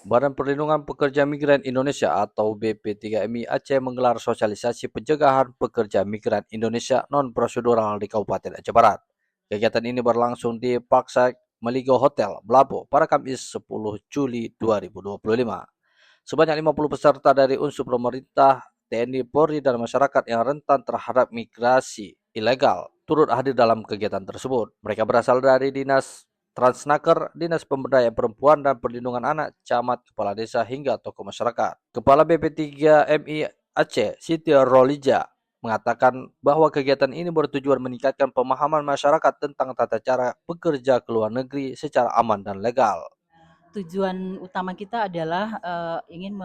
Badan Perlindungan Pekerja Migran Indonesia atau BP3MI Aceh menggelar sosialisasi pencegahan pekerja migran Indonesia non-prosedural di Kabupaten Aceh Barat. Kegiatan ini berlangsung di Parkside Meligo Hotel, Blapo, pada Kamis 10 Juli 2025. Sebanyak 50 peserta dari unsur pemerintah, TNI, Polri, dan masyarakat yang rentan terhadap migrasi ilegal turut hadir dalam kegiatan tersebut. Mereka berasal dari Dinas Transnaker, Dinas Pemberdayaan Perempuan dan Perlindungan Anak, camat, kepala desa, hingga tokoh masyarakat. Kepala BP3MI Aceh, Siti Rolija, mengatakan bahwa kegiatan ini bertujuan meningkatkan pemahaman masyarakat tentang tata cara bekerja ke luar negeri secara aman dan legal. Tujuan utama kita adalah ingin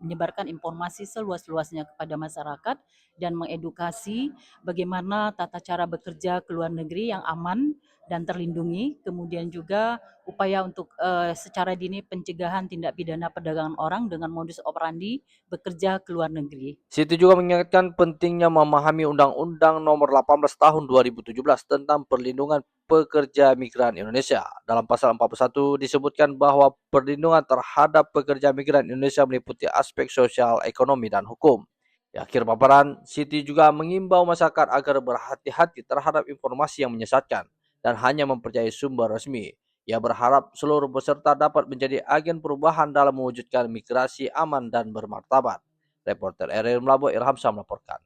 menyebarkan informasi seluas-luasnya kepada masyarakat dan mengedukasi bagaimana tata cara bekerja ke luar negeri yang aman dan terlindungi, kemudian juga upaya untuk secara dini pencegahan tindak pidana perdagangan orang dengan modus operandi bekerja ke luar negeri. Siti juga mengingatkan pentingnya memahami Undang-Undang Nomor 18 Tahun 2017 tentang perlindungan pekerja migran Indonesia. Dalam pasal 41 disebutkan bahwa perlindungan terhadap pekerja migran Indonesia meliputi aspek sosial, ekonomi, dan hukum. Di akhir paparan, Siti juga mengimbau masyarakat agar berhati-hati terhadap informasi yang menyesatkan dan hanya mempercayai sumber resmi. Ia berharap seluruh peserta dapat menjadi agen perubahan dalam mewujudkan migrasi aman dan bermartabat. Reporter RRI Melabuh Ilham Syah melaporkan.